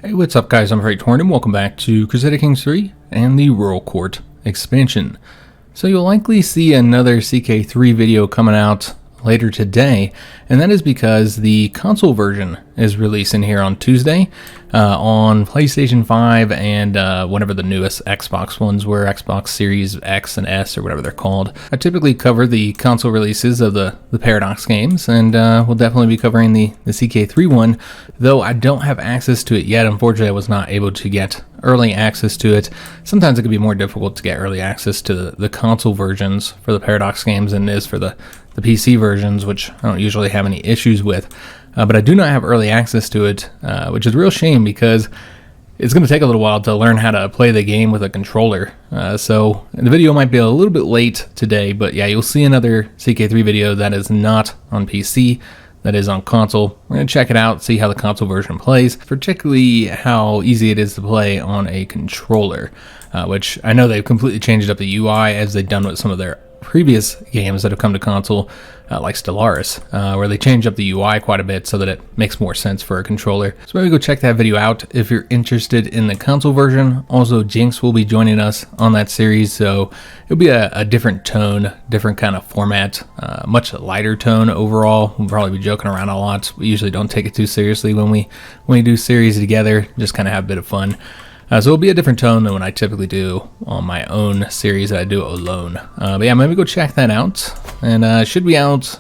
Hey, what's up guys, I'm Praetorian and welcome back to Crusader Kings III and the Royal Court expansion. So you'll likely see another CK3 video coming out later today, and that is because the console version is releasing here on Tuesday on PlayStation 5 and whatever the newest Xbox ones were, Xbox Series X and S or whatever they're called. I typically cover the console releases of the Paradox games, and we'll definitely be covering the CK3 one, though I don't have access to it yet. Unfortunately, I was not able to get early access to it. Sometimes it can be more difficult to get early access to the console versions for the Paradox games than it is for the PC versions, which I don't usually have any issues with. But I do not have early access to it, which is a real shame because it's going to take a little while to learn how to play the game with a controller. So the video might be a little bit late today, but yeah, you'll see another CK3 video that is not on PC, that is on console. We're going to check it out, see how the console version plays, particularly how easy it is to play on a controller, which I know they've completely changed up the UI as they've done with some of their previous games that have come to console, like Stellaris, where they changed up the UI quite a bit so that it makes more sense for a controller. So maybe go check that video out if you're interested in the console version. Also, Jinx will be joining us on that series, so it'll be a different tone, different kind of format, much lighter tone overall. We'll probably be joking around a lot. We usually don't take it too seriously when we do series together, just kind of have a bit of fun. So it'll be a different tone than what I typically do on my own series that I do alone. But yeah, maybe go check that out. And it should be out,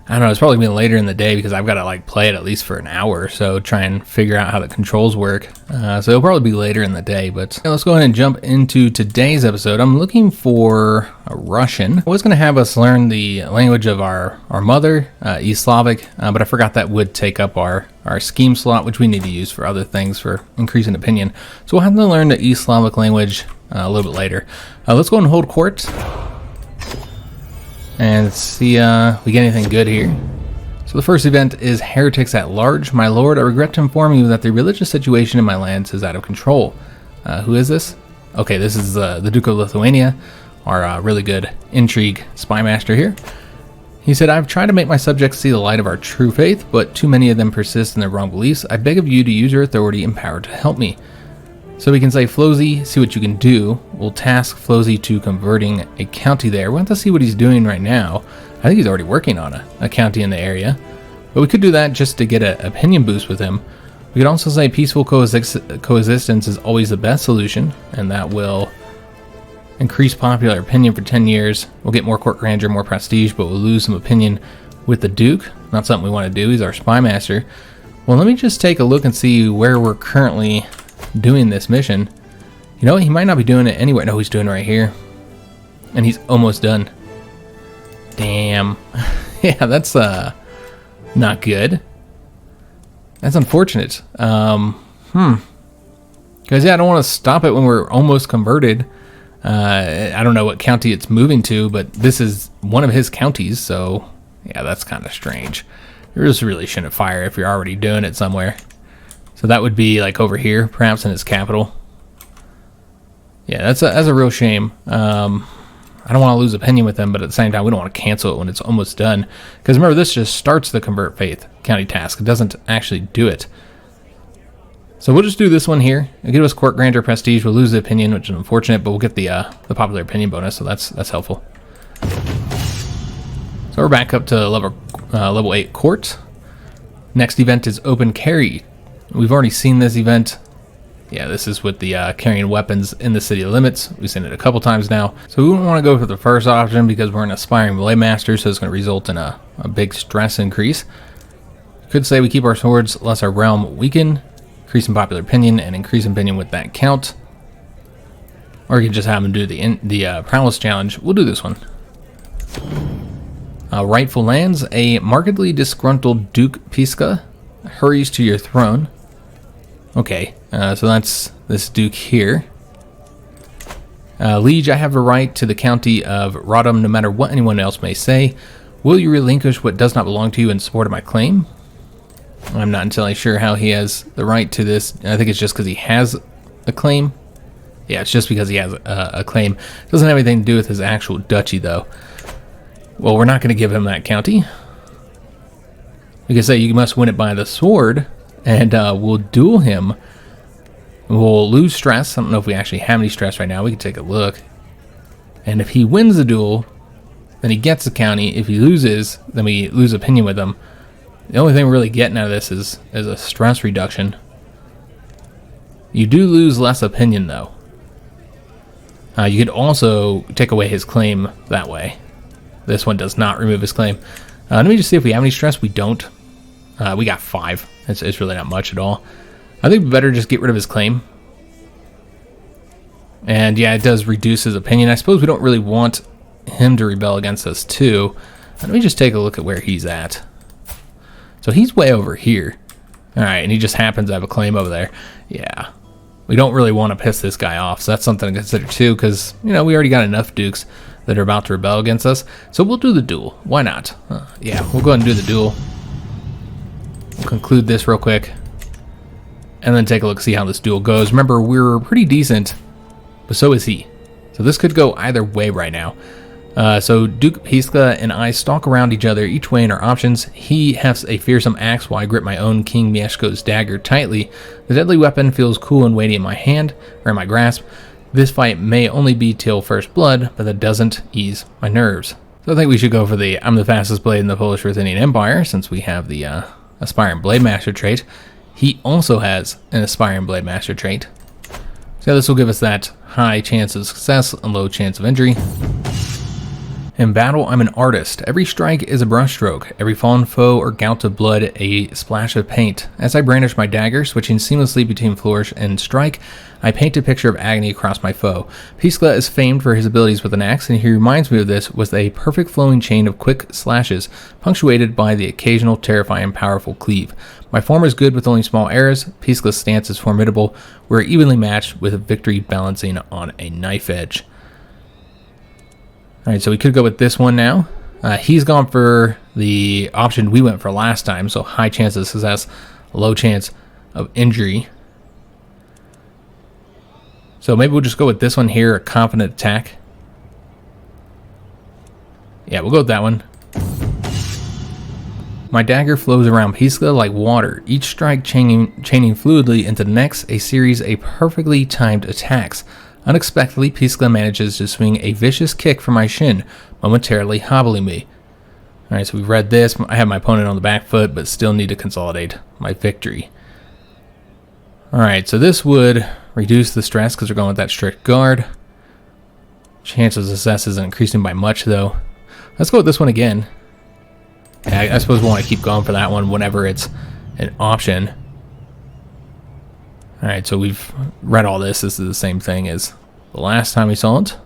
I don't know, it's probably going to be later in the day because I've got to like play it at least for an hour or so, try and figure out how the controls work. So it'll probably be later in the day. But yeah, let's go ahead and jump into today's episode. I'm looking for a Russian. I was going to have us learn the language of our mother, East Slavic, but I forgot that would take up our scheme slot, which we need to use for other things for increasing opinion. So we'll have to learn the East Slavic language a little bit later. Let's go and hold court and see if we get anything good here. So the first event is Heretics at Large. My lord, I regret to inform you that the religious situation in my lands is out of control. Who is this? Okay, this is the Duke of Lithuania, our really good intrigue spy master here. He said, I've tried to make my subjects see the light of our true faith, but too many of them persist in their wrong beliefs. I beg of you to use your authority and power to help me. So we can say, Flozy, see what you can do. We'll task Flozy to converting a county there. We'll have to see what he's doing right now. I think he's already working on a county in the area. But we could do that just to get an opinion boost with him. We could also say peaceful coexistence is always the best solution, and that will increase popular opinion for 10 years. We'll get more court grandeur, more prestige, but we'll lose some opinion with the Duke. Not something we want to do. He's our spy master. Well, let me just take a look and see where we're currently doing this mission. You know what? He might not be doing it anywhere. No, he's doing it right here. And he's almost done. Damn. Yeah, that's not good. That's unfortunate. Because, yeah, I don't want to stop it when we're almost converted. I don't know what county it's moving to, but this is one of his counties, so yeah, that's kind of strange. You just really shouldn't fire if you're already doing it somewhere. So that would be like over here, perhaps in his capital. Yeah, that's a real shame. I don't want to lose opinion with them, but at the same time, we don't want to cancel it when it's almost done. Because remember, this just starts the Convert Faith county task. It doesn't actually do it. So we'll just do this one here. It'll give us court grandeur prestige. We'll lose the opinion, which is unfortunate, but we'll get the popular opinion bonus, so that's helpful. So we're back up to level 8 court. Next event is open carry. We've already seen this event. Yeah, this is with the carrying weapons in the city limits. We've seen it a couple times now. So we wouldn't want to go for the first option because we're an aspiring blade master, so it's going to result in a big stress increase. Could say we keep our swords lest our realm weaken, increasing popular opinion and increasing opinion with that count. Or you can just have him do the prowess challenge. We'll do this one. Rightful lands. A markedly disgruntled Duke Piska hurries to your throne. Okay, so that's this Duke here. Liege, I have a right to the county of Rodham no matter what anyone else may say. Will you relinquish what does not belong to you in support of my claim? I'm not entirely sure how he has the right to this. I think it's just because he has a claim. Yeah, it's just because he has a claim. It doesn't have anything to do with his actual duchy, though. Well, we're not going to give him that county. We can say you must win it by the sword, and we'll duel him. We'll lose stress. I don't know if we actually have any stress right now. We can take a look. And if he wins the duel, then he gets the county. If he loses, then we lose opinion with him. The only thing we're really getting out of this is a stress reduction. You do lose less opinion, though. You could also take away his claim that way. This one does not remove his claim. Let me just see if we have any stress. We don't. We got 5. It's really not much at all. I think we better just get rid of his claim. And yeah, it does reduce his opinion. I suppose we don't really want him to rebel against us too. Let me just take a look at where he's at. So he's way over here. Alright, and he just happens to have a claim over there. Yeah. We don't really want to piss this guy off, so that's something to consider too, because, you know, we already got enough dukes that are about to rebel against us. So we'll do the duel. Why not? Yeah, we'll go ahead and do the duel. We'll conclude this real quick. And then take a look, see how this duel goes. Remember, we're pretty decent, but so is he. So this could go either way right now. So Duke Piska and I stalk around each other, each way in our options. He hefts a fearsome axe while I grip my own King Mieszko's dagger tightly. The deadly weapon feels cool and weighty in my hand, or in my grasp. This fight may only be till first blood, but that doesn't ease my nerves. So I think we should go for the I'm the fastest blade in the Polish-Ruthenian Empire, since we have the Aspiring Blade Master trait. He also has an Aspiring Blade Master trait. So this will give us that high chance of success and low chance of injury. In battle, I'm an artist. Every strike is a brushstroke. Every fallen foe or gout of blood, a splash of paint. As I brandish my dagger, switching seamlessly between flourish and strike, I paint a picture of agony across my foe. Piska is famed for his abilities with an axe, and he reminds me of this with a perfect flowing chain of quick slashes, punctuated by the occasional terrifying powerful cleave. My form is good with only small errors. Piska's stance is formidable. We're evenly matched with a victory balancing on a knife edge. Alright, so we could go with this one now. He's gone for the option we went for last time, so high chance of success, low chance of injury. So maybe we'll just go with this one here, a confident attack. Yeah, we'll go with that one. My dagger flows around Piska like water, each strike chaining fluidly into the next, a series of perfectly timed attacks. Unexpectedly, Piska manages to swing a vicious kick for my shin, momentarily hobbling me. Alright, so we've read this. I have my opponent on the back foot, but still need to consolidate my victory. Alright, so this would reduce the stress because we're going with that strict guard. Chance of success isn't increasing by much, though. Let's go with this one again. Yeah, I suppose we'll want to keep going for that one whenever it's an option. Alright, so we've read all this. This is the same thing as the last time we saw it.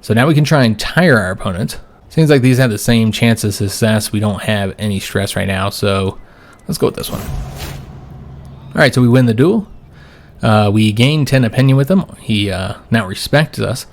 So now we can try and tire our opponent. Seems like these have the same chance of success. We don't have any stress right now, so let's go with this one. Alright, so we win the duel. We gain 10 opinion with him. He now respects us.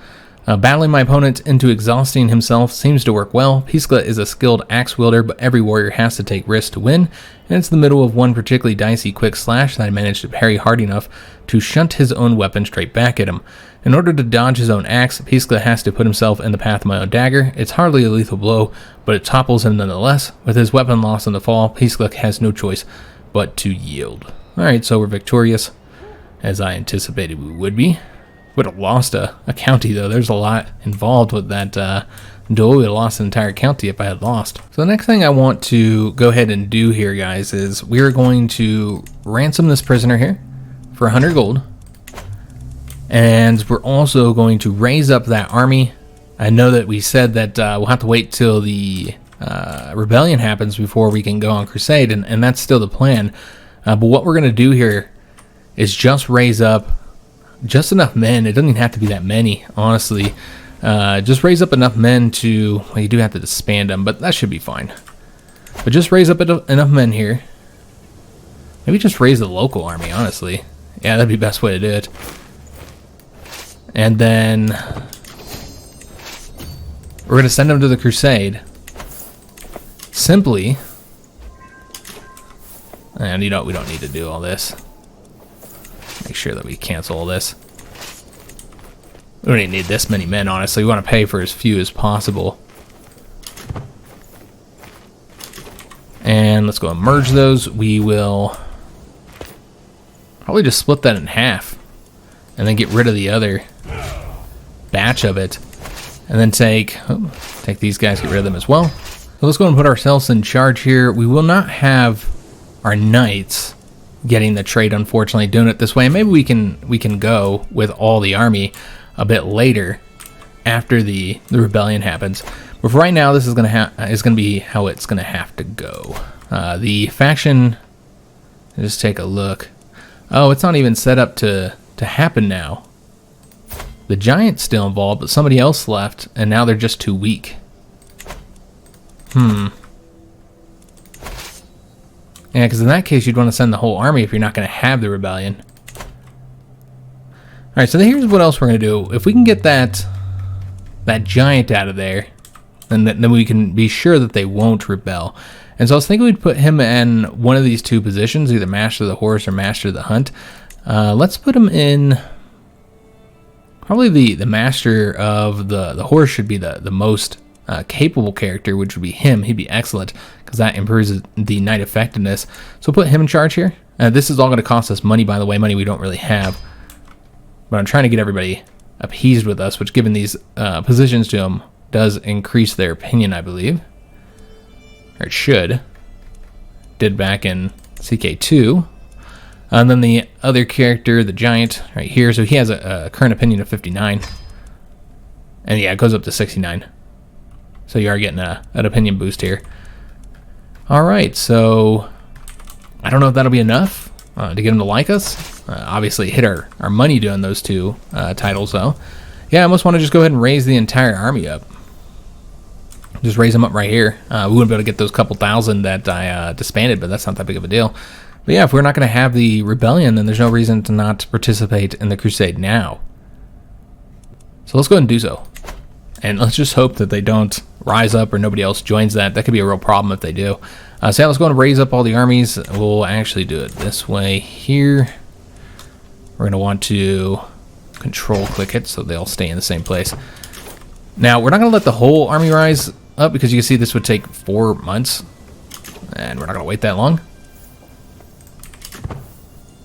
Battling my opponent into exhausting himself seems to work well. Piska is a skilled axe wielder, but every warrior has to take risks to win, and it's the middle of one particularly dicey quick slash that I managed to parry hard enough to shunt his own weapon straight back at him. In order to dodge his own axe, Piska has to put himself in the path of my own dagger. It's hardly a lethal blow, but it topples him nonetheless. With his weapon lost in the fall, Piska has no choice but to yield. Alright, so we're victorious, as I anticipated we would be. Would have lost a county, though. There's a lot involved with that duel. We would have lost an entire county if I had lost. So the next thing I want to go ahead and do here, guys, is we're going to ransom this prisoner here for 100 gold. And we're also going to raise up that army. I know that we said that we'll have to wait till the rebellion happens before we can go on crusade, and that's still the plan. But what we're going to do here is just raise up just enough men. It doesn't even have to be that many, honestly. Just raise up enough men to, well, you do have to disband them, but that should be fine. But just raise up enough men here. Maybe just raise the local army, honestly. Yeah, that'd be the best way to do it. And then we're going to send them to the crusade. Simply, and you know, we don't need to do all this. Make sure that we cancel all this. We don't even need this many men, honestly. We want to pay for as few as possible. And let's go and merge those. We will Probably just split that in half and then get rid of the other batch of it. And then take these guys, get rid of them as well. So let's go and put ourselves in charge here. We will not have our knights getting the trade, unfortunately, doing it this way. Maybe we can go with all the army a bit later after the rebellion happens. But for right now, this is gonna be how it's gonna have to go. The faction, just take a look. Oh, it's not even set up to happen now. The giant's still involved, but somebody else left, and now they're just too weak. Yeah, because in that case, you'd want to send the whole army if you're not going to have the rebellion. Alright, so here's what else we're going to do. If we can get that giant out of there, then we can be sure that they won't rebel. And so I was thinking we'd put him in one of these two positions, either Master of the Horse or Master of the Hunt. Let's put him in... Probably the Master of the Horse should be the most capable character, which would be him. He'd be excellent, because that improves the knight effectiveness. So put him in charge here. This is all going to cost us money, by the way, money we don't really have. But I'm trying to get everybody appeased with us, which, given these positions to them, does increase their opinion, I believe. Or it should. Did back in CK2. And then the other character, the giant, right here. So he has a current opinion of 59. And yeah, it goes up to 69. So you are getting an opinion boost here. Alright, so I don't know if that'll be enough to get him to like us. Obviously hit our money doing those two titles, though. Yeah, I almost want to just go ahead and raise the entire army up. Just raise them up right here. We wouldn't be able to get those couple thousand that I disbanded, but that's not that big of a deal. But yeah, if we're not going to have the rebellion, then there's no reason to not participate in the crusade now. So let's go ahead and do so. And let's just hope that they don't rise up or nobody else joins that. That could be a real problem if they do. So yeah, let's go and raise up all the armies. We'll actually do it this way here. We're going to want to control click it so they'll stay in the same place. Now, we're not going to let the whole army rise up because you can see this would take 4 months. And we're not going to wait that long.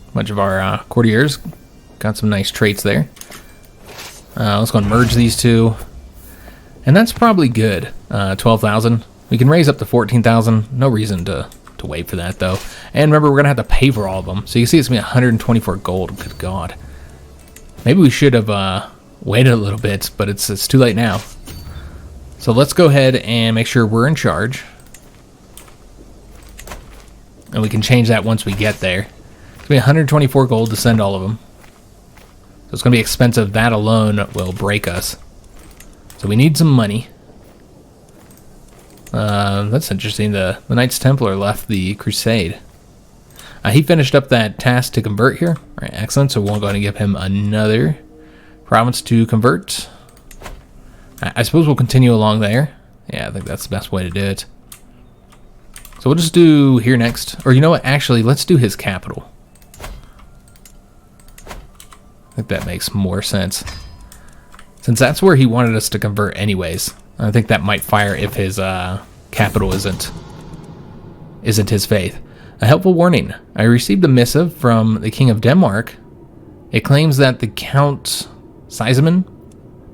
A bunch of our courtiers got some nice traits there. Let's go and merge these two. And that's probably good. 12,000. We can raise up to 14,000. No reason to wait for that, though. And remember, we're going to have to pay for all of them. So you can see it's going to be 124 gold. Good God. Maybe we should have waited a little bit, but it's too late now. So let's go ahead and make sure we're in charge. And we can change that once we get there. It's going to be 124 gold to send all of them. So it's going to be expensive. That alone will break us. So we need some money. That's interesting. The Knights Templar left the Crusade. He finished up that task to convert here. All right, excellent. So we'll go ahead and give him another province to convert. I suppose we'll continue along there. Yeah, I think that's the best way to do it. So we'll just do here next. Or you know what? Actually, let's do his capital. I think that makes more sense. Since that's where he wanted us to convert anyways. I think that might fire if his capital isn't his faith. A helpful warning. I received a missive from the King of Denmark. It claims that the Count Smissen,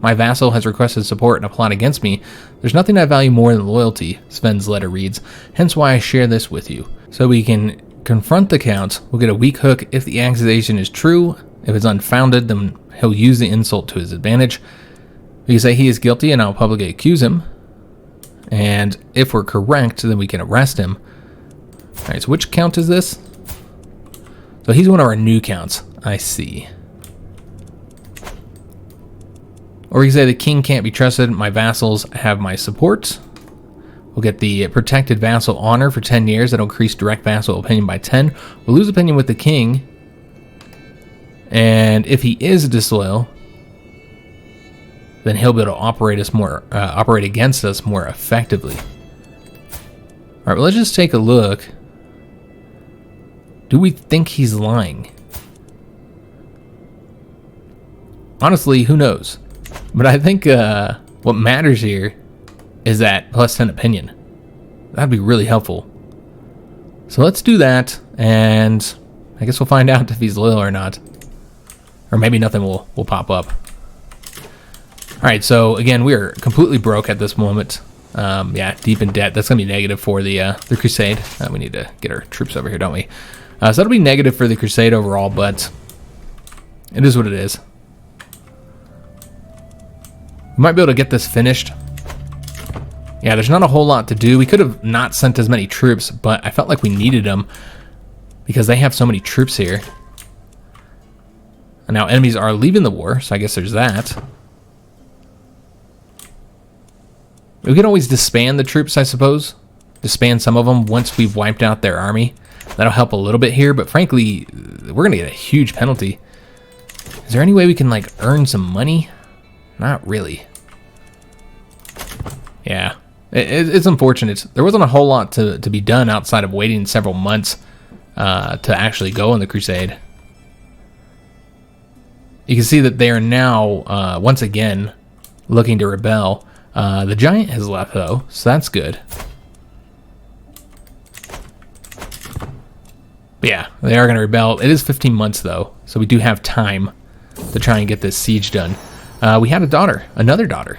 my vassal, has requested support in a plot against me. There's nothing I value more than loyalty, Sven's letter reads, hence why I share this with you. So we can confront the Count, we'll get a weak hook if the accusation is true. If it's unfounded, then he'll use the insult to his advantage. We can say he is guilty and I'll publicly accuse him. And if we're correct, then we can arrest him. Alright, so which count is this? So he's one of our new counts. I see. Or we can say the king can't be trusted. My vassals have my support. We'll get the protected vassal honor for 10 years. That'll increase direct vassal opinion by 10. We'll lose opinion with the king. And if he is disloyal, then he'll be able to operate against us more effectively. All right, well, let's just take a look. Do we think he's lying? Honestly, who knows? But I think what matters here is that plus 10 opinion. That'd be really helpful. So let's do that, and I guess we'll find out if he's loyal or not. Or maybe nothing will pop up. Alright, so again, we are completely broke at this moment. Yeah, deep in debt. That's going to be negative for the Crusade. We need to get our troops over here, don't we? So that'll be negative for the Crusade overall, but it is what it is. We might be able to get this finished. Yeah, there's not a whole lot to do. We could have not sent as many troops, but I felt like we needed them because they have so many troops here. And now enemies are leaving the war, so I guess there's that. We can always disband the troops, I suppose. Disband some of them once we've wiped out their army. That'll help a little bit here, but frankly, we're going to get a huge penalty. Is there any way we can, like, earn some money? Not really. Yeah, it's unfortunate. There wasn't a whole lot to be done outside of waiting several months to actually go on the Crusade. You can see that they are now, once again, looking to rebel. The giant has left, though, so that's good. But yeah, they are going to rebel. It is 15 months, though, so we do have time to try and get this siege done. We had a daughter, another daughter.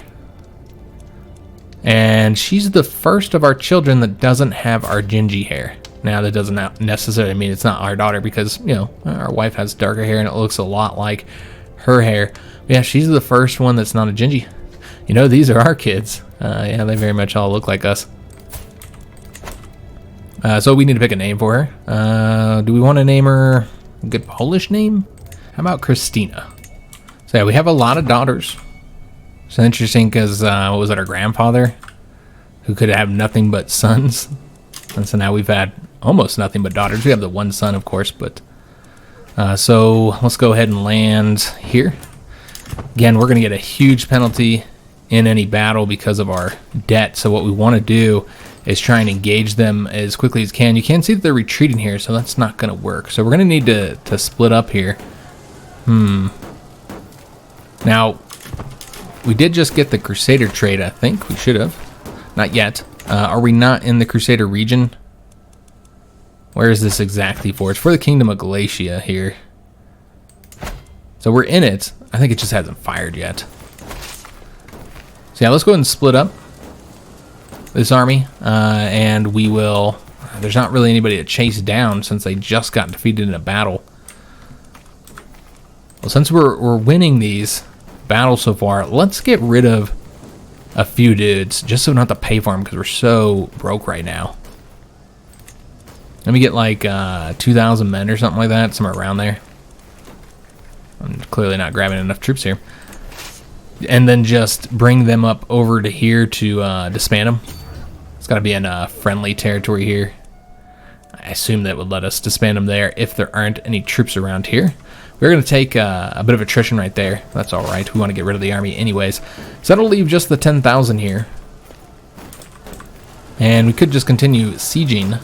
And she's the first of our children that doesn't have our gingy hair. Now, that doesn't necessarily mean it's not our daughter because, you know, our wife has darker hair and it looks a lot like her hair. But yeah, she's the first one that's not a gingy. You know, these are our kids. Yeah, they very much all look like us. So we need to pick a name for her. Do we want to name her a good Polish name? How about Christina? So yeah, we have a lot of daughters. It's interesting because, what was it, our grandfather? Who could have nothing but sons. And so now we've had almost nothing but daughters. We have the one son, of course, but... so let's go ahead and land here. Again, we're going to get a huge penalty in any battle because of our debt. So what we want to do is try and engage them as quickly as can. You can see that they're retreating here, so that's not going to work. So we're going to need to split up here. Now, we did just get the Crusader trade, I think. We should have. Not yet. Are we not in the Crusader region? Where is this exactly for? It's for the Kingdom of Galatia here. So we're in it. I think it just hasn't fired yet. So yeah, let's go ahead and split up this army. And we will... There's not really anybody to chase down since they just got defeated in a battle. Well, since we're winning these battles so far, let's get rid of a few dudes just so we don't have to pay for them because we're so broke right now. Let me get like 2,000 men or something like that, somewhere around there. I'm clearly not grabbing enough troops here. And then just bring them up over to here to disband them. It's got to be in friendly territory here. I assume that would let us disband them there if there aren't any troops around here. We're going to take a bit of attrition right there. That's all right. We want to get rid of the army anyways. So that'll leave just the 10,000 here. And we could just continue sieging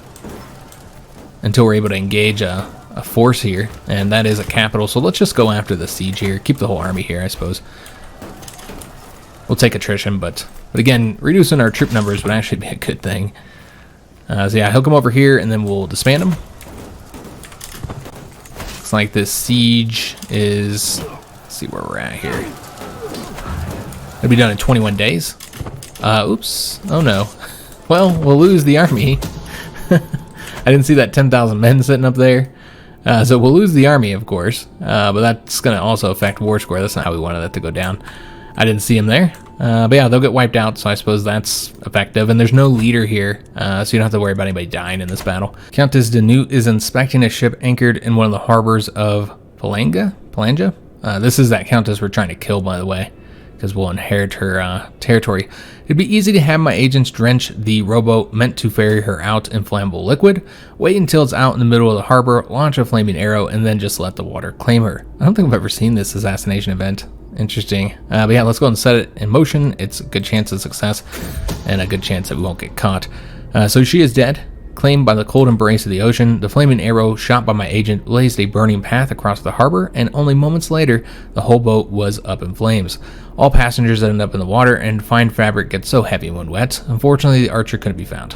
until we're able to engage a force here. And that is a capital. So let's just go after the siege here. Keep the whole army here, I suppose. We'll take attrition, but again, reducing our troop numbers would actually be a good thing. So yeah, he'll come over here and then we'll disband him. Looks like this siege is, let's see where we're at here. It'll be done in 21 days. Oops. Oh no. Well, we'll lose the army. I didn't see that 10,000 men sitting up there. So we'll lose the army, of course. But that's going to also affect war score. That's not how we wanted that to go down. I didn't see him there. But yeah, they'll get wiped out, so I suppose that's effective. And there's no leader here, so you don't have to worry about anybody dying in this battle. Countess Jannotte is inspecting a ship anchored in one of the harbors of Palanga? This is that countess we're trying to kill, by the way, because we'll inherit her territory. It'd be easy to have my agents drench the rowboat meant to ferry her out in flammable liquid, wait until it's out in the middle of the harbor, launch a flaming arrow, and then just let the water claim her. I don't think I've ever seen this assassination event. Interesting. But yeah, let's go and set it in motion. It's a good chance of success and a good chance that we won't get caught. So she is dead, claimed by the cold embrace of the ocean. The flaming arrow shot by my agent blazed a burning path across the harbor, and only moments later, the whole boat was up in flames. All passengers ended up in the water, and fine fabric gets so heavy when wet. Unfortunately, the archer couldn't be found.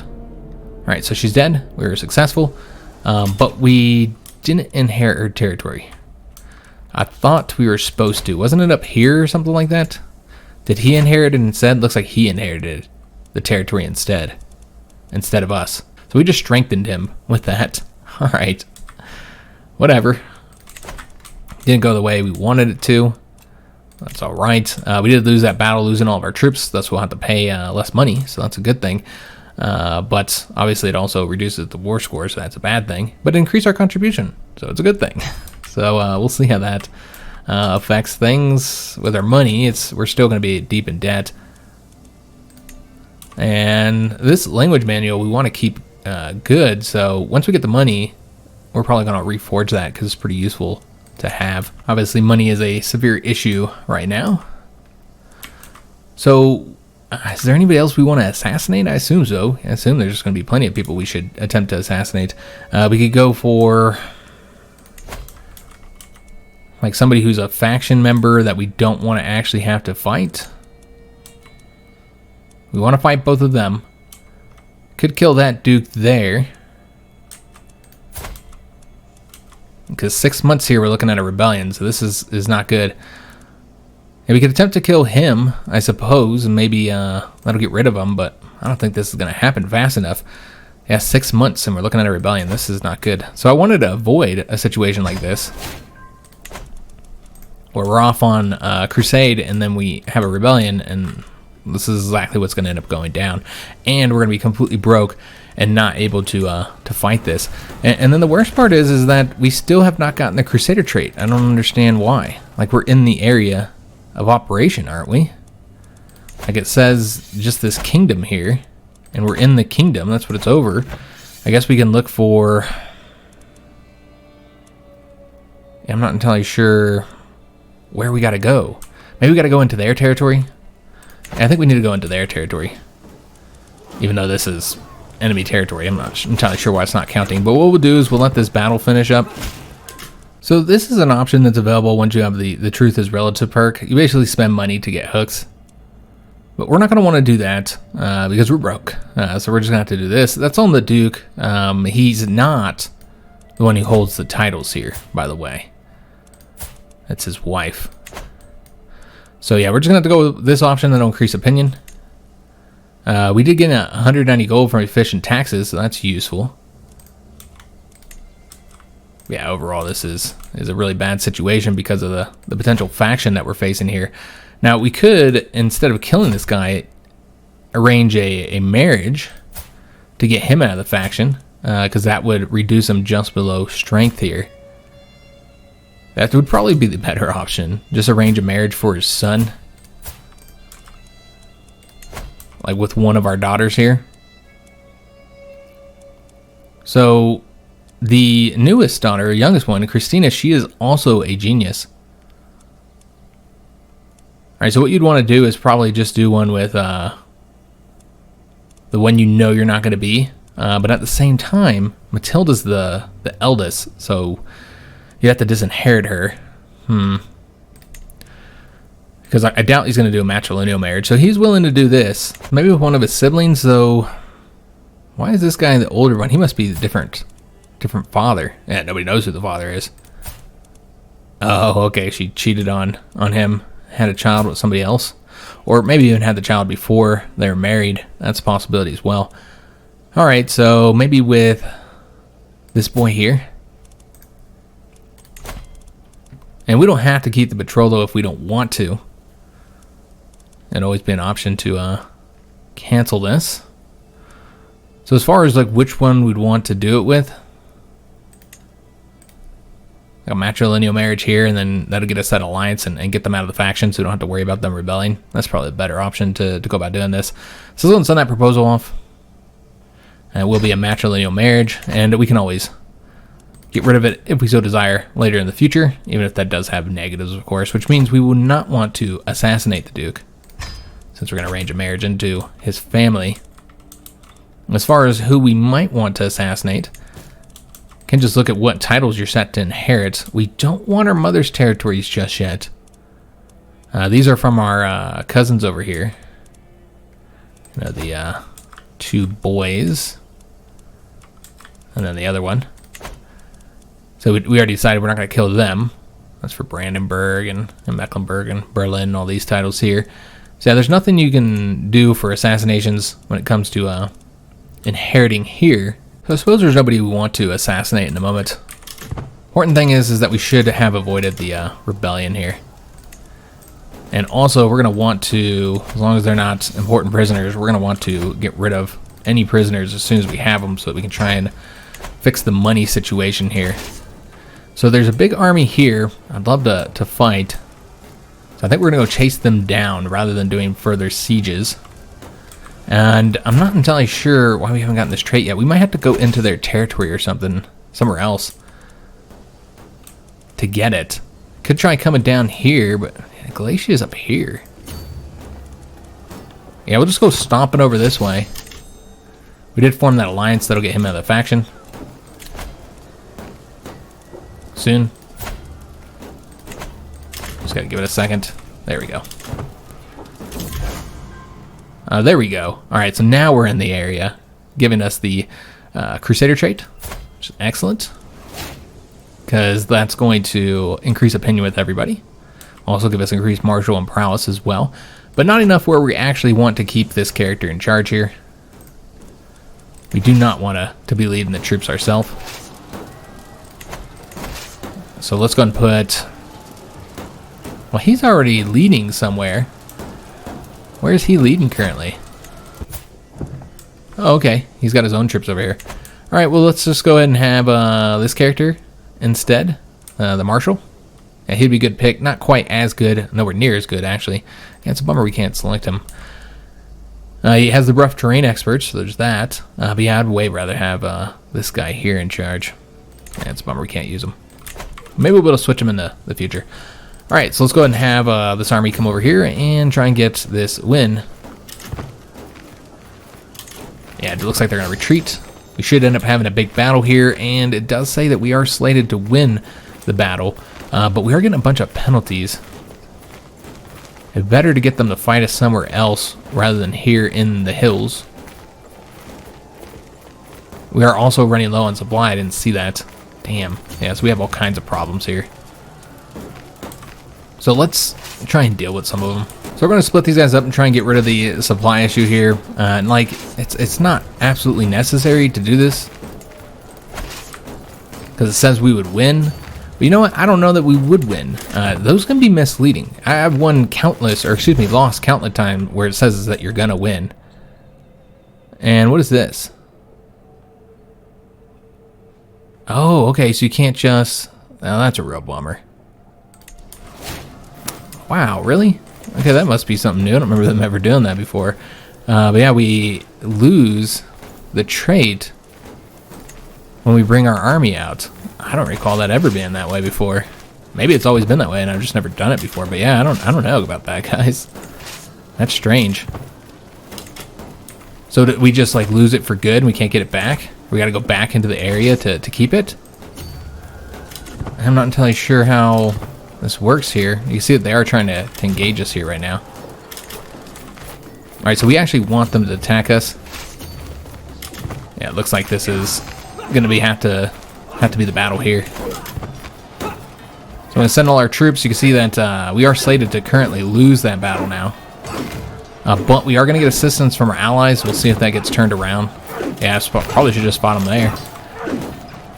Alright, so she's dead. We were successful. But we didn't inherit her territory. I thought we were supposed to. Wasn't it up here or something like that? Did he inherit it instead? Looks like he inherited the territory instead of us. So we just strengthened him with that. All right. Whatever. Didn't go the way we wanted it to. That's all right. We did lose that battle, losing all of our troops. Thus, we'll have to pay less money, so that's a good thing. But obviously, it also reduces the war score, so that's a bad thing. But it increased our contribution, so it's a good thing. So we'll see how that affects things with our money. We're still going to be deep in debt. And this language manual we want to keep good. So once we get the money, we're probably going to reforge that because it's pretty useful to have. Obviously, money is a severe issue right now. So, is there anybody else we want to assassinate? I assume so. I assume there's just going to be plenty of people we should attempt to assassinate. We could go for like somebody who's a faction member that we don't want to actually have to fight. We want to fight both of them. Could kill that duke there. Because 6 months here, we're looking at a rebellion, so this is not good. And we could attempt to kill him, I suppose, and maybe that'll get rid of him, but I don't think this is going to happen fast enough. Yeah, 6 months, and we're looking at a rebellion. This is not good. So I wanted to avoid a situation like this, where we're off on crusade, and then we have a rebellion, and this is exactly what's going to end up going down. And we're going to be completely broke and not able to fight this. And then the worst part is that we still have not gotten the Crusader trait. I don't understand why. Like, we're in the area of operation, aren't we? Like, it says just this kingdom here, and we're in the kingdom. That's what it's over. I guess we can look for... I'm not entirely sure where we got to go. Maybe we got to go into their territory? I think we need to go into their territory. Even though this is enemy territory, I'm not entirely sure why it's not counting. But what we'll do is we'll let this battle finish up. So this is an option that's available once you have the Truth is Relative perk. You basically spend money to get hooks. But we're not going to want to do that because we're broke. So we're just going to have to do this. That's on the Duke. He's not the one who holds the titles here, by the way. That's his wife. So yeah, we're just going to have to go with this option that'll increase opinion. We did get 190 gold from efficient taxes, so that's useful. Yeah, overall this is a really bad situation because of the potential faction that we're facing here. Now we could, instead of killing this guy, arrange a marriage to get him out of the faction, because that would reduce him just below strength here. That would probably be the better option. Just arrange a marriage for his son. Like with one of our daughters here. So the newest daughter, youngest one, Christina, she is also a genius. Alright, so what you'd want to do is probably just do one with the one you know you're not going to be. But at the same time, Matilda's the eldest, so you have to disinherit her. Because I doubt he's going to do a matrilineal marriage. So he's willing to do this. Maybe with one of his siblings, though. Why is this guy the older one? He must be the different father. Yeah, nobody knows who the father is. Oh, okay. She cheated on him. Had a child with somebody else. Or maybe even had the child before they were married. That's a possibility as well. Alright, so maybe with this boy here. And we don't have to keep the betrothal if we don't want to. It'd always be an option to cancel this. So as far as like which one we'd want to do it with, a matrilineal marriage here, and then that'll get us that alliance and get them out of the faction, so we don't have to worry about them rebelling. That's probably a better option to go about doing this. So let's send that proposal off. And it will be a matrilineal marriage, and we can always get rid of it if we so desire later in the future, even if that does have negatives, of course, which means we will not want to assassinate the Duke, since we're going to arrange a marriage into his family. As far as who we might want to assassinate, can just look at what titles you're set to inherit. We don't want our mother's territories just yet. These are from our cousins over here. You know, the two boys, and then the other one. So we already decided we're not going to kill them. That's for Brandenburg and Mecklenburg and Berlin and all these titles here. So yeah, there's nothing you can do for assassinations when it comes to inheriting here. So I suppose there's nobody we want to assassinate in the moment. Important thing is that we should have avoided the rebellion here. And also, we're going to want to, as long as they're not important prisoners, we're going to want to get rid of any prisoners as soon as we have them so that we can try and fix the money situation here. So there's a big army here. I'd love to fight. So I think we're going to go chase them down rather than doing further sieges. And I'm not entirely sure why we haven't gotten this trait yet. We might have to go into their territory or something, somewhere else, to get it. Could try coming down here, but Galatia's up here. Yeah, we'll just go stomping over this way. We did form that alliance that'll get him out of the faction soon. Just gotta give it a second. There we go. There we go. Alright, so now we're in the area, giving us the Crusader trait, which is excellent, because that's going to increase opinion with everybody. Also give us increased martial and prowess as well, but not enough where we actually want to keep this character in charge here. We do not want to be leading the troops ourselves. So let's go and put... Well, he's already leading somewhere. Where is he leading currently? Oh, okay. He's got his own troops over here. Alright, well, let's just go ahead and have this character instead. The Marshal. Yeah, he'd be a good pick. Not quite as good. Nowhere near as good, actually. Yeah, it's a bummer we can't select him. He has the rough terrain expert, so there's that. But yeah, I'd way rather have this guy here in charge. Yeah, it's a bummer we can't use him. Maybe we'll be able to switch him in the future. Alright, so let's go ahead and have this army come over here and try and get this win. Yeah, it looks like they're going to retreat. We should end up having a big battle here, and it does say that we are slated to win the battle, but we are getting a bunch of penalties. It's better to get them to fight us somewhere else rather than here in the hills. We are also running low on supply. I didn't see that. Damn. Yeah, so we have all kinds of problems here. So let's try and deal with some of them. So we're going to split these guys up and try and get rid of the supply issue here. And like, it's not absolutely necessary to do this, because it says we would win. But you know what? I don't know that we would win. Those can be misleading. I have won countless, or excuse me, lost countless time where it says that you're going to win. And what is this? Oh, okay, so you can't just... Oh, that's a real bummer. Wow, really? Okay, that must be something new. I don't remember them ever doing that before. But yeah, we lose the trait when we bring our army out. I don't recall that ever being that way before. Maybe it's always been that way and I've just never done it before. But yeah, I don't know about that, guys. That's strange. So did we just like lose it for good and we can't get it back? We gotta go back into the area to keep it? I'm not entirely sure how this works here. You can see that they are trying to engage us here right now. Alright, so we actually want them to attack us. Yeah, it looks like this is gonna have to be the battle here. So I'm gonna send all our troops. You can see that we are slated to currently lose that battle now. But we are gonna get assistance from our allies. We'll see if that gets turned around. Yeah, probably should just spot them there.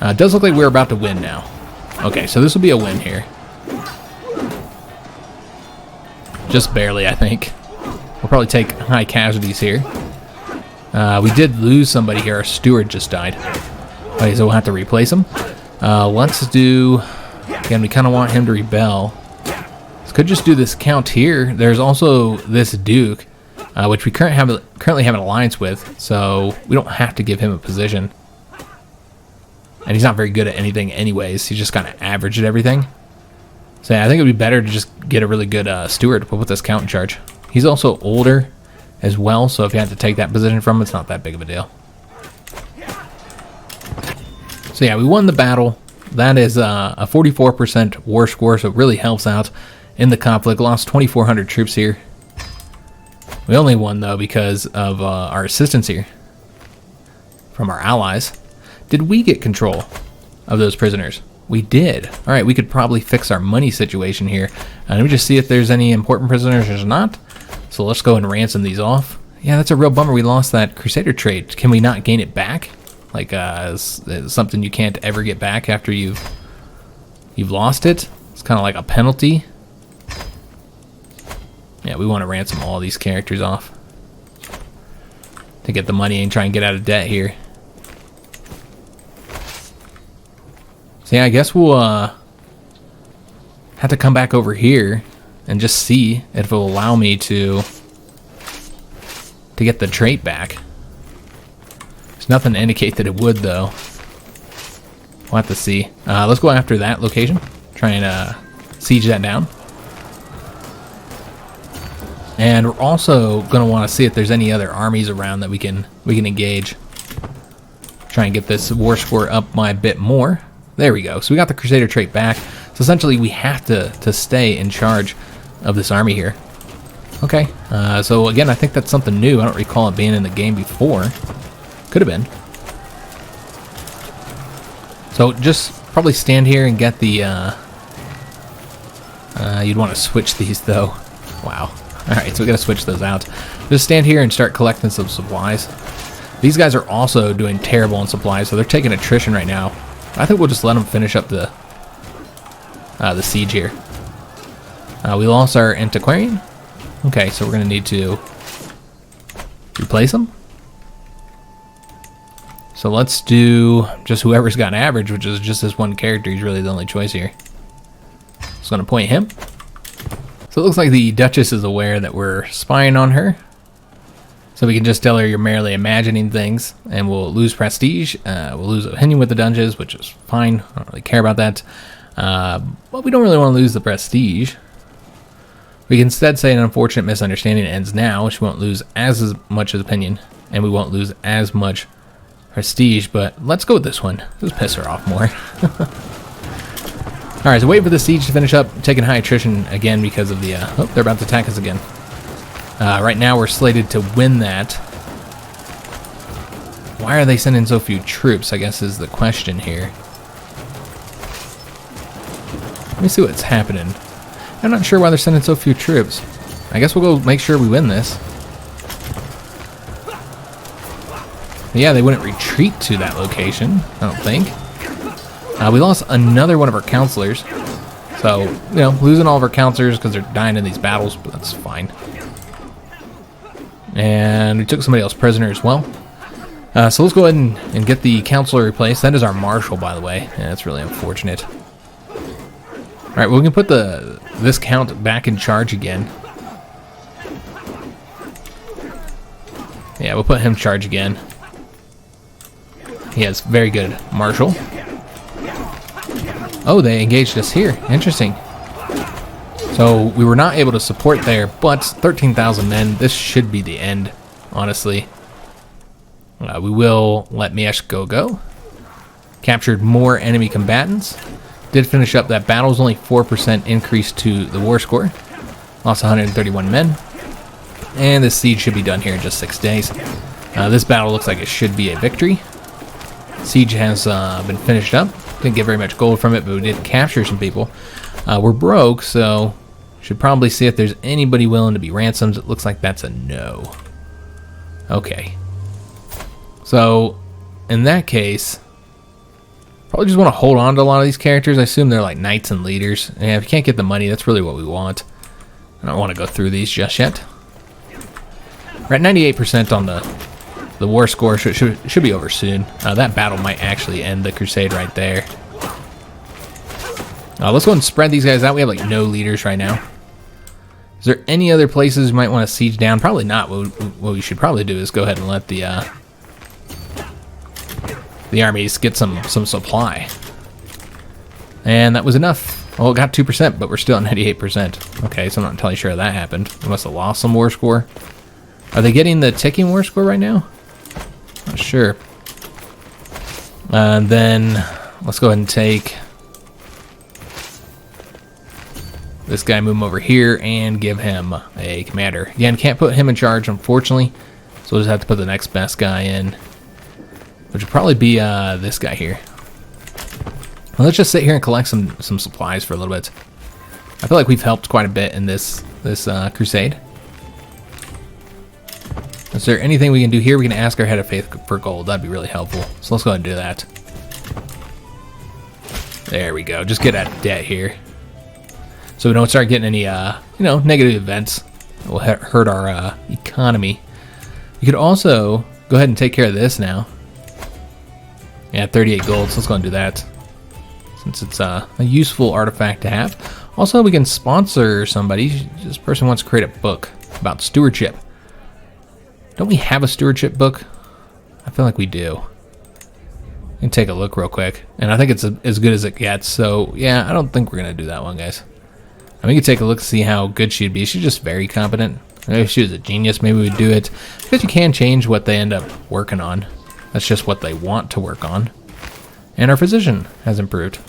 It does look like we're about to win now. Okay, so this will be a win here. Just barely, I think. We'll probably take high casualties here. We did lose somebody here. Our steward just died. Okay, so we'll have to replace him. Let's do... Again, we kind of want him to rebel. So could just do this count here. There's also this duke, which we currently have an alliance with, so we don't have to give him a position. And he's not very good at anything anyways. He's just kind of average at everything. So yeah, I think it would be better to just get a really good steward to put this count in charge. He's also older as well, so if you have to take that position from him, it's not that big of a deal. So yeah, we won the battle. That is a 44% war score, so it really helps out in the conflict. Lost 2,400 troops here. We only won, though, because of our assistance here from our allies. Did we get control of those prisoners? We did. All right, we could probably fix our money situation here. Let me just see if there's any important prisoners or not. So let's go and ransom these off. Yeah, that's a real bummer. We lost that Crusader trade. Can we not gain it back? Like, is something you can't ever get back after you've lost it? It's kind of like a penalty. Yeah, we want to ransom all these characters off to get the money and try and get out of debt here. So yeah, I guess we'll have to come back over here and just see if it will allow me to get the trait back. There's nothing to indicate that it would, though. We'll have to see. Let's go after that location. Try and siege that down. And we're also going to want to see if there's any other armies around that we can engage. Try and get this war score up by a bit more. There we go. So we got the Crusader trait back. So essentially we have to stay in charge of this army here. Okay. So again, I think that's something new. I don't recall it being in the game before. Could have been. So just probably stand here and get the... you'd want to switch these though. Wow. Alright, so we got to switch those out. Just stand here and start collecting some supplies. These guys are also doing terrible on supplies, so they're taking attrition right now. I think we'll just let them finish up the siege here. We lost our antiquarian. Okay, so we're going to need to replace them. So let's do just whoever's got an average, which is just this one character. He's really the only choice here. Just going to point him. So it looks like the Duchess is aware that we're spying on her. So we can just tell her you're merely imagining things, and we'll lose prestige. We'll lose opinion with the Duchess, which is fine. I don't really care about that. But we don't really want to lose the prestige. We can instead say an unfortunate misunderstanding ends now, which we won't lose as much as opinion, and we won't lose as much prestige. But let's go with this one. Just piss her off more. Alright, so wait for the siege to finish up, taking high attrition again because of the... oh, they're about to attack us again. Right now we're slated to win that. Why are they sending so few troops, I guess is the question here. Let me see what's happening. I'm not sure why they're sending so few troops. I guess we'll go make sure we win this. But yeah, they wouldn't retreat to that location, I don't think. We lost another one of our counselors. So, you know, losing all of our counselors because they're dying in these battles, but that's fine. And we took somebody else prisoner as well. So let's go ahead and get the counselor replaced. That is our marshal, by the way. Yeah, that's really unfortunate. Alright, well, we can put this count back in charge again. Yeah, we'll put him in charge again. He has very good marshal. Oh, they engaged us here. Interesting. So we were not able to support there, but 13,000 men. This should be the end, honestly. We will let Mieszko go. Captured more enemy combatants. Did finish up that battle. It was only 4% increase to the war score. Lost 131 men. And this siege should be done here in just 6 days. This battle looks like it should be a victory. Siege has been finished up. Didn't get very much gold from it, but we did capture some people. We're broke, so should probably see if there's anybody willing to be ransomed. It looks like that's a no. Okay. So, in that case, probably just want to hold on to a lot of these characters. I assume they're like knights and leaders. And if you can't get the money, that's really what we want. I don't want to go through these just yet. We're at 98% on the war score. Should be over soon. That battle might actually end the crusade right there. Let's go and spread these guys out. We have like no leaders right now. Is there any other places we might want to siege down? Probably not. What we should probably do is go ahead and let the armies get some supply. And that was enough. Well, it got 2%, but we're still at 98%. Okay, so I'm not entirely sure that happened. We must have lost some war score. Are they getting the ticking war score right now? Not sure. And then let's go ahead and take this guy, move him over here, and give him a commander. Again, can't put him in charge, unfortunately. So we'll just have to put the next best guy in, which would probably be this guy here. Well, let's just sit here and collect some supplies for a little bit. I feel like we've helped quite a bit in this crusade. Is there anything we can do here? We can ask our head of faith for gold. That'd be really helpful. So let's go ahead and do that. There we go. Just get out of debt here, so we don't start getting any, negative events that will hurt our economy. You could also go ahead and take care of this now. Yeah, 38 gold. So let's go and do that, since it's a useful artifact to have. Also, we can sponsor somebody. This person wants to create a book about stewardship. Don't we have a stewardship book? I feel like we do. We can take a look real quick, and I think it's as good as it gets. So yeah, I don't think we're gonna do that one, guys. I mean, we can take a look to see how good she'd be. She's just very competent. Maybe if she was a genius, maybe we'd do it, because you can change what they end up working on. That's just what they want to work on. And our physician has improved.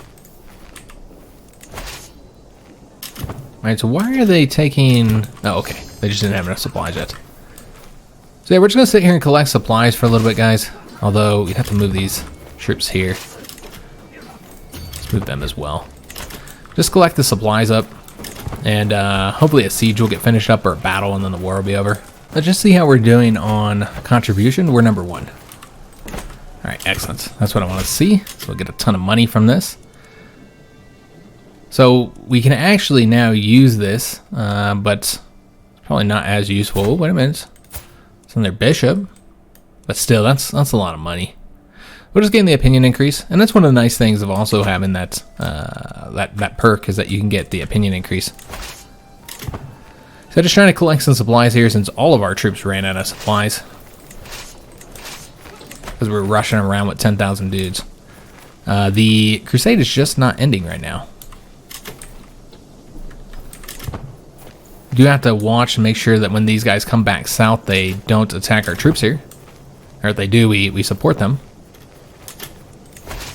Alright, so why are they taking... Oh, okay. They just didn't have enough supplies yet. So yeah, we're just going to sit here and collect supplies for a little bit, guys. Although, we'd have to move these troops here. Let's move them as well. Just collect the supplies up. And hopefully a siege will get finished up, or a battle, and then the war will be over. Let's just see how we're doing on contribution. We're number 1. Alright, excellent. That's what I want to see. So we'll get a ton of money from this. So we can actually now use this, but it's probably not as useful. Wait a minute. It's on their bishop. But still, that's a lot of money. We'll just gain the opinion increase. And that's one of the nice things of also having that that perk, is that you can get the opinion increase. So just trying to collect some supplies here, since all of our troops ran out of supplies. Because we're rushing around with 10,000 dudes. The crusade is just not ending right now. You do have to watch and make sure that when these guys come back south, they don't attack our troops here. Or if they do, we support them.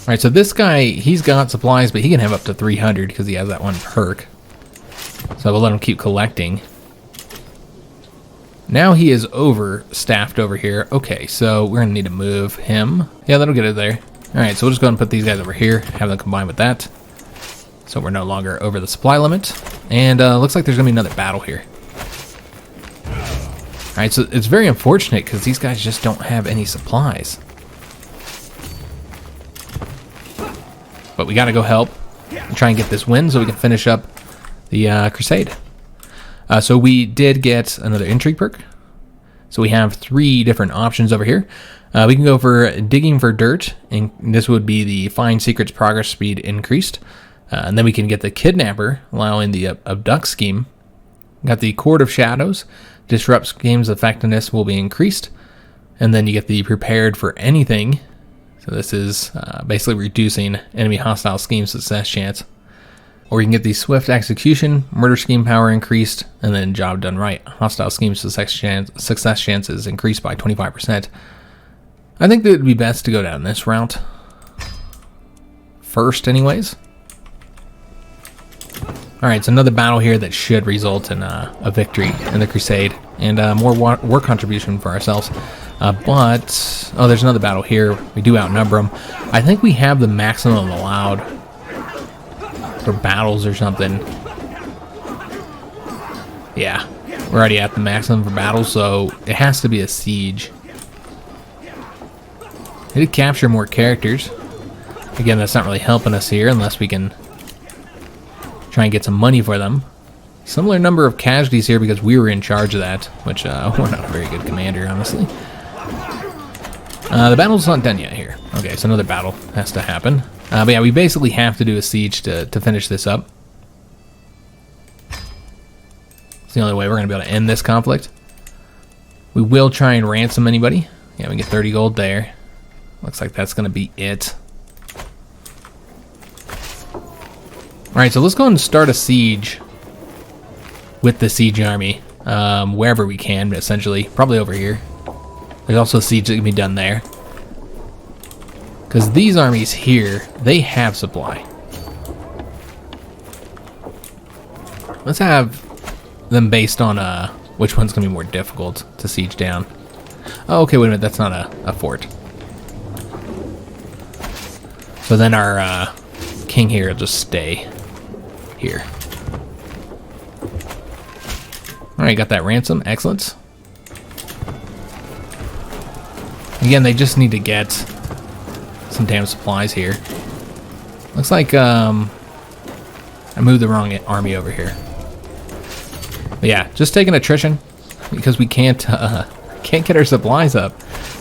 Alright, so this guy, he's got supplies, but he can have up to 300 because he has that one perk. So we'll let him keep collecting. Now he is overstaffed over here. Okay, so we're going to need to move him. Yeah, that'll get it there. Alright, so we'll just go ahead and put these guys over here, have them combine with that. So we're no longer over the supply limit. And looks like there's going to be another battle here. Alright, so it's very unfortunate because these guys just don't have any supplies. But we got to go help and try and get this win so we can finish up the crusade. So we did get another intrigue perk. So we have 3 different options over here. We can go for digging for dirt, and this would be the find secrets progress speed increased. And then we can get the kidnapper, allowing the abduct scheme. Got the Court of Shadows, disrupts game's effectiveness will be increased. And then you get the prepared for anything. So this is basically reducing enemy hostile scheme success chance. Or you can get the swift execution, murder scheme power increased, and then job done right. Hostile scheme success chances increased by 25%. I think that it would be best to go down this route first anyways. Alright, so another battle here that should result in a victory in the crusade, and more war contribution for ourselves. But, oh, there's another battle here. We do outnumber them. I think we have the maximum allowed for battles or something. Yeah, we're already at the maximum for battles, so it has to be a siege. They did capture more characters. Again, that's not really helping us here unless we can try and get some money for them. Similar number of casualties here because we were in charge of that, which we're not a very good commander, honestly. The battle's not done yet here. Okay, so another battle has to happen. But yeah, we basically have to do a siege to finish this up. It's the only way we're going to be able to end this conflict. We will try and ransom anybody. Yeah, we get 30 gold there. Looks like that's going to be it. Alright, so let's go and start a siege with the siege army, wherever we can, essentially. Probably over here. There's also a siege that can be done there. Because these armies here, they have supply. Let's have them based on which one's going to be more difficult to siege down. Oh, okay, wait a minute, that's not a fort. So then our king here will just stay here. Alright, got that ransom. Excellent. Again, they just need to get some damn supplies here. Looks like I moved the wrong army over here. But yeah, just taking attrition because we can't get our supplies up.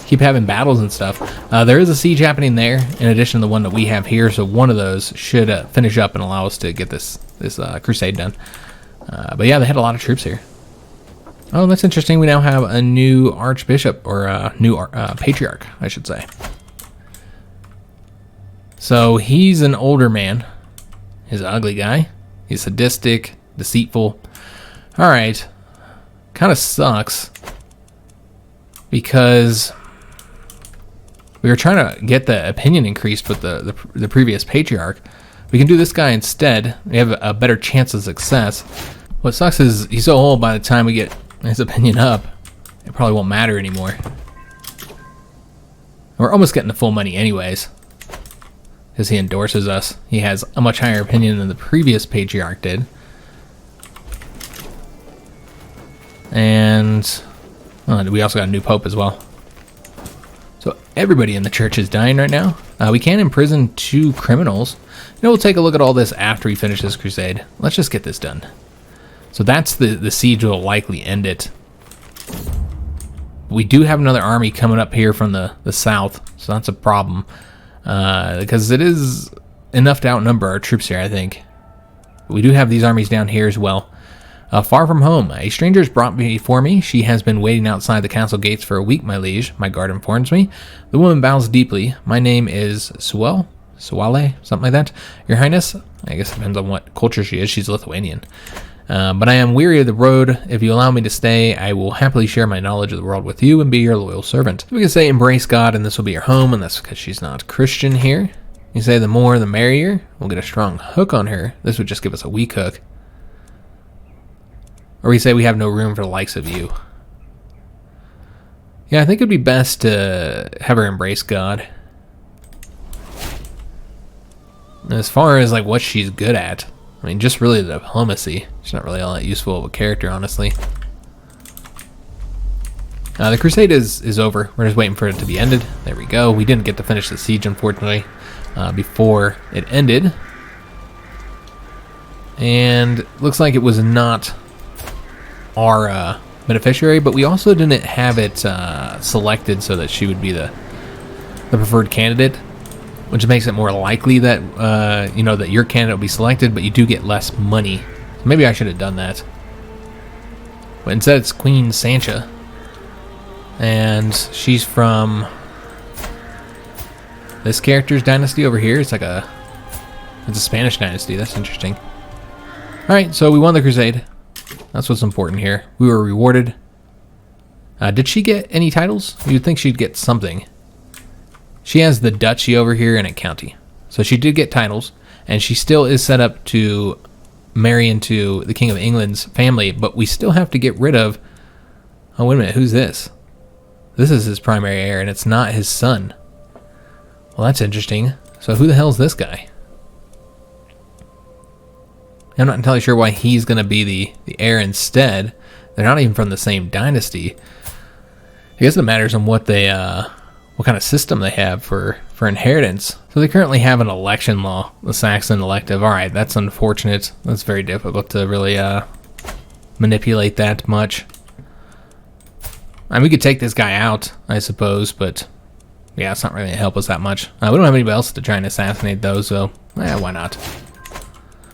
Keep having battles and stuff. There is a siege happening there in addition to the one that we have here, so one of those should finish up and allow us to get this crusade done. But yeah, they had a lot of troops here. Oh, that's interesting. We now have a new archbishop, or a new patriarch, I should say. So he's an older man. He's an ugly guy. He's sadistic, deceitful. Alright. Kind of sucks. Because we were trying to get the opinion increased with the previous patriarch. We can do this guy instead. We have a better chance of success. What sucks is he's so old by the time we get his opinion up, it probably won't matter anymore. We're almost getting the full money anyways, because he endorses us. He has a much higher opinion than the previous patriarch did. And we also got a new pope as well. So everybody in the church is dying right now. We can imprison 2 criminals. We'll take a look at all this after we finish this crusade. Let's just get this done. So that's the siege will likely end it. We do have another army coming up here from the south, so that's a problem. Because it is enough to outnumber our troops here, I think. We do have these armies down here as well. Far from home, a stranger is brought before me. She has been waiting outside the castle gates for a week, my liege. My guard informs me. The woman bows deeply. My name is Suwale, something like that. Your Highness, I guess it depends on what culture she is. She's Lithuanian. But I am weary of the road. If you allow me to stay, I will happily share my knowledge of the world with you and be your loyal servant. We can say embrace God and this will be your home, and that's because she's not Christian here. You say the more the merrier. We'll get a strong hook on her. This would just give us a weak hook. Or we say we have no room for the likes of you. Yeah, I think it'd be best to have her embrace God. As far as like what she's good at, I mean, just really the diplomacy. She's not really all that useful of a character, honestly. The crusade is over. We're just waiting for it to be ended. There we go. We didn't get to finish the siege, unfortunately, before it ended. And looks like it was not our beneficiary, but we also didn't have it selected so that she would be the preferred candidate, which makes it more likely that that your candidate will be selected, but you do get less money. So maybe I should have done that. But instead it's Queen Sancha, and she's from this character's dynasty over here. It's a Spanish dynasty. That's interesting. All right, so we won the crusade. That's what's important here. We were rewarded. Did she get any titles? You'd think she'd get something. She has the duchy over here and a county. So she did get titles, and she still is set up to marry into the King of England's family, but we still have to get rid of... Oh, wait a minute, who's this? This is his primary heir, and it's not his son. Well, that's interesting. So who the hell is this guy? I'm not entirely sure why he's going to be the heir instead. They're not even from the same dynasty. I guess it matters on what they... what kind of system they have for inheritance. So they currently have an election law, the Saxon elective. Alright, that's unfortunate. That's very difficult to really manipulate that much. I mean, we could take this guy out, I suppose, but yeah, it's not really going to help us that much. We don't have anybody else to try and assassinate those, so why not?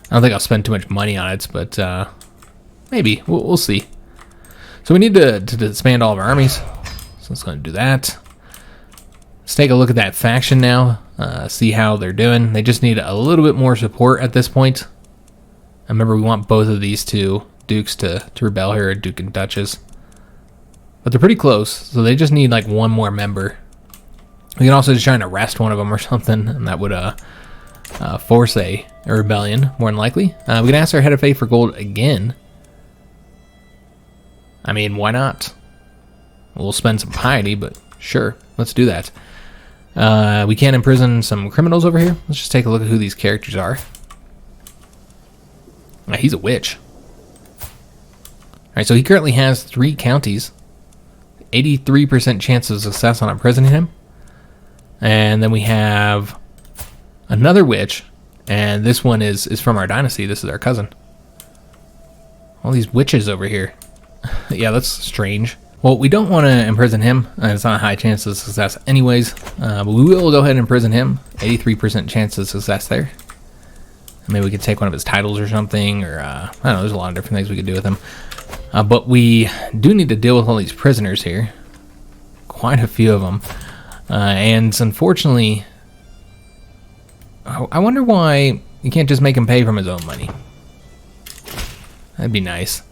I don't think I'll spend too much money on it, but maybe. We'll see. So we need to disband all of our armies. So let's go and do that. Let's take a look at that faction now, see how they're doing. They just need a little bit more support at this point. I remember we want both of these two dukes to rebel here, Duke and Duchess. But they're pretty close, so they just need like one more member. We can also just try and arrest one of them or something, and that would force a rebellion, more than likely. We can ask our head of faith for gold again. I mean, why not? We'll spend some piety, but sure, let's do that. We can imprison some criminals over here. Let's just take a look at who these characters are. He's a witch. Alright, so he currently has 3 counties. 83% chance of success on imprisoning him. And then we have another witch. And this one is from our dynasty. This is our cousin. All these witches over here. Yeah, that's strange. Well, we don't want to imprison him. It's not a high chance of success anyways. But we will go ahead and imprison him. 83% chance of success there. Maybe we could take one of his titles or something. Or, I don't know, there's a lot of different things we could do with him. But we do need to deal with all these prisoners here. Quite a few of them. And unfortunately, I wonder why you can't just make him pay from his own money. That'd be nice.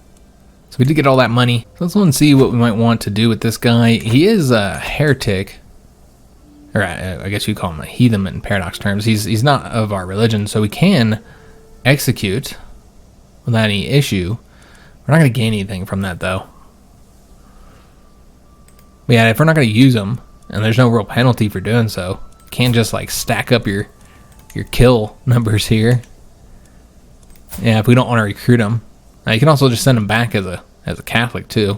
So we did get all that money. So let's go and see what we might want to do with this guy. He is a heretic. Or I guess you call him a heathen in paradox terms. He's not of our religion, so we can execute without any issue. We're not going to gain anything from that, though. But yeah, if we're not going to use them, and there's no real penalty for doing so, you can't just like stack up your kill numbers here. Yeah, if we don't want to recruit them, you can also just send them back as a Catholic too.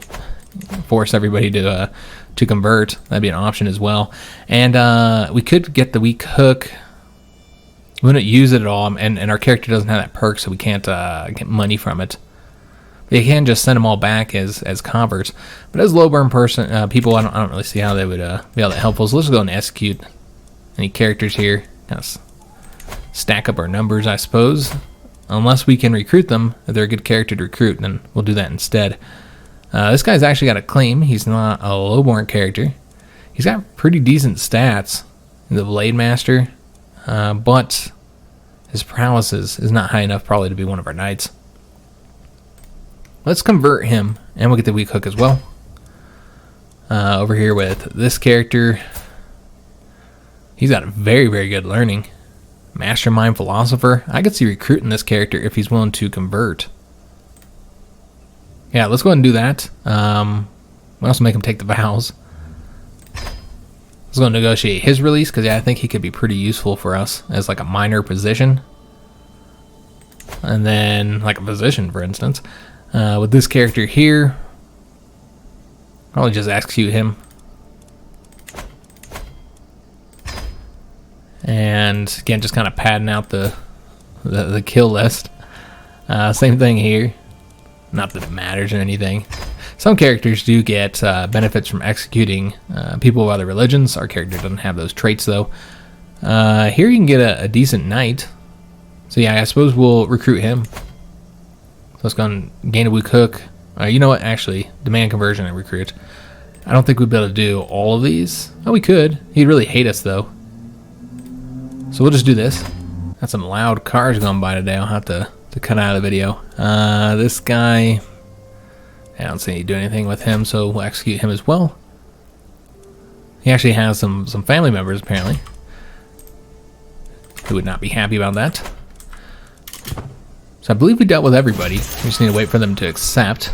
Force everybody to convert. That'd be an option as well. And we could get the weak hook. We wouldn't use it at all, and our character doesn't have that perk, so we can't get money from it. But you can just send them all back as converts. But as low burn people, I don't really see how they would be all that helpful. So let's go and execute any characters here. Kind of stack up our numbers, I suppose. Unless we can recruit them, if they're a good character to recruit, then we'll do that instead. This guy's actually got a claim. He's not a lowborn character. He's got pretty decent stats in the Blade Master, but his prowess is not high enough probably to be one of our knights. Let's convert him, and we'll get the weak hook as well. Over here with this character, he's got a very, very good learning. Mastermind Philosopher. I could see recruiting this character if he's willing to convert. Yeah, let's go ahead and do that. We also make him take the vows. Let's go and negotiate his release, because yeah, I think he could be pretty useful for us as like a minor position. And then like a position, for instance. With this character here, probably just execute him. And again, just kind of padding out the kill list. Same thing here. Not that it matters or anything. Some characters do get benefits from executing people of other religions. Our character doesn't have those traits though. Here you can get a decent knight. So yeah, I suppose we'll recruit him. So let's go and gain a weak hook. You know what? Actually, demand conversion and recruit. I don't think we'd be able to do all of these. Oh, we could. He'd really hate us though. So we'll just do this. Got some loud cars going by today. I'll have to cut out of the video. This guy, I don't see you do anything with him, so we'll execute him as well. He actually has some family members apparently who would not be happy about that. So I believe we dealt with everybody. We just need to wait for them to accept.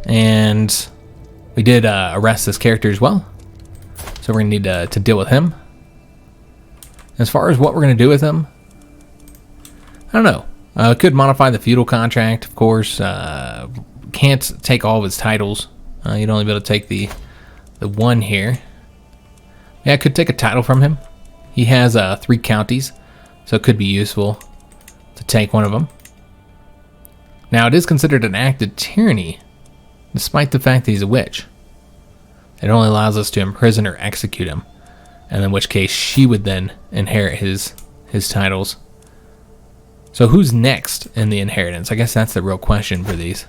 And we did arrest this character as well. So we're going to need to deal with him. As far as what we're going to do with him, I don't know. Could modify the feudal contract, of course. Can't take all of his titles. You'd only be able to take the one here. Yeah, I could take a title from him. He has 3 counties, so it could be useful to take one of them. Now, it is considered an act of tyranny, despite the fact that he's a witch. It only allows us to imprison or execute him, and in which case she would then inherit his titles. So who's next in the inheritance? I guess that's the real question for these.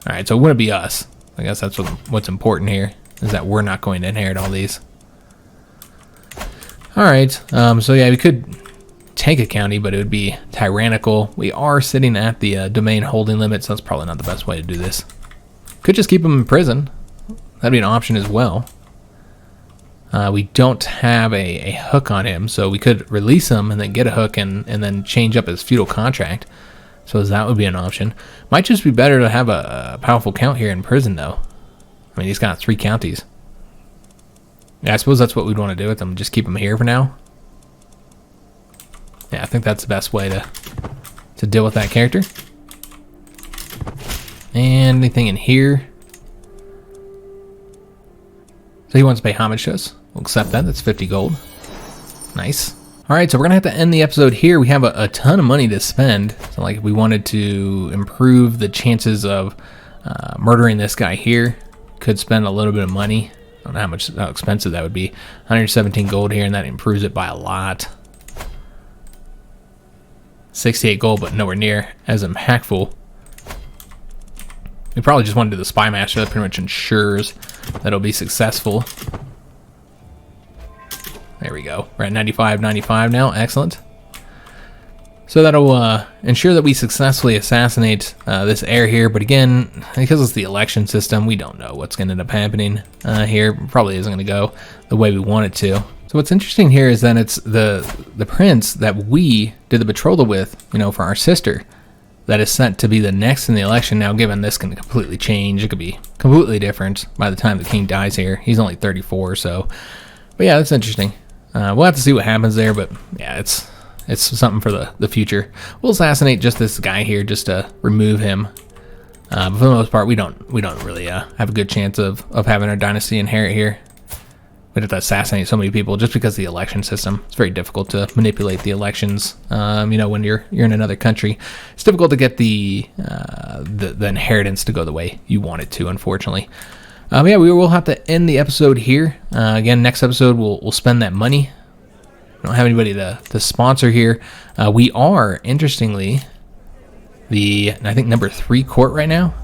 Alright, so it wouldn't be us. I guess that's what's important here, is that we're not going to inherit all these. Alright, so yeah, we could take a county, but it would be tyrannical. We are sitting at the domain holding limit, so that's probably not the best way to do this. Could just keep him in prison. That'd be an option as well. We don't have a hook on him, so we could release him and then get a hook and then change up his feudal contract. So that would be an option. Might just be better to have a powerful count here in prison, though. I mean, he's got 3 counties. Yeah, I suppose that's what we'd want to do with him. Just keep him here for now. Yeah, I think that's the best way to deal with that character. And anything in here? So he wants to pay homage to us. We'll accept that. That's 50 gold. Nice. Alright, so we're going to have to end the episode here. We have a ton of money to spend. So like if we wanted to improve the chances of murdering this guy here, could spend a little bit of money. I don't know how expensive that would be. 117 gold here, and that improves it by a lot. 68 gold, but nowhere near as impactful. We probably just want to do the Spy Master. That pretty much ensures that it'll be successful. There we go. We're at 95 now. Excellent. So that'll ensure that we successfully assassinate this heir here. But again, because it's the election system, we don't know what's going to end up happening here. Probably isn't going to go the way we want it to. So what's interesting here is that it's the prince that we did the betrothal with, you know, for our sister, that is set to be the next in the election. Now, given this can completely change, it could be completely different by the time the king dies here. He's only 34, so. But yeah, that's interesting. We'll have to see what happens there, but yeah, it's something for the future. We'll assassinate just this guy here, just to remove him. But for the most part, we don't really have a good chance of having our dynasty inherit here. We'd have to assassinate so many people just because of the election system. It's very difficult to manipulate the elections. You know, when you're in another country, it's difficult to get the inheritance to go the way you want it to, unfortunately. Yeah, we will have to end the episode here. Again, next episode we'll spend that money. We don't have anybody to sponsor here. We are, interestingly, I think number 3 court right now.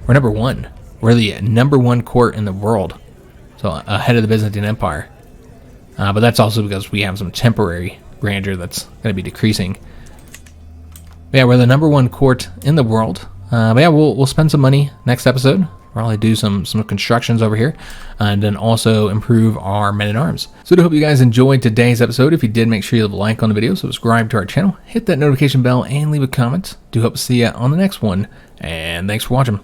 We're number 1. We're the number 1 court in the world. So ahead of the Byzantine Empire. But that's also because we have some temporary grandeur that's going to be decreasing. But yeah, we're the number 1 court in the world. But yeah, we'll spend some money next episode. Probably do some constructions over here, and then also improve our men-at-arms. So I hope you guys enjoyed today's episode. If you did, make sure you leave a like on the video, subscribe to our channel, hit that notification bell, and leave a comment. Do hope to see you on the next one, and thanks for watching.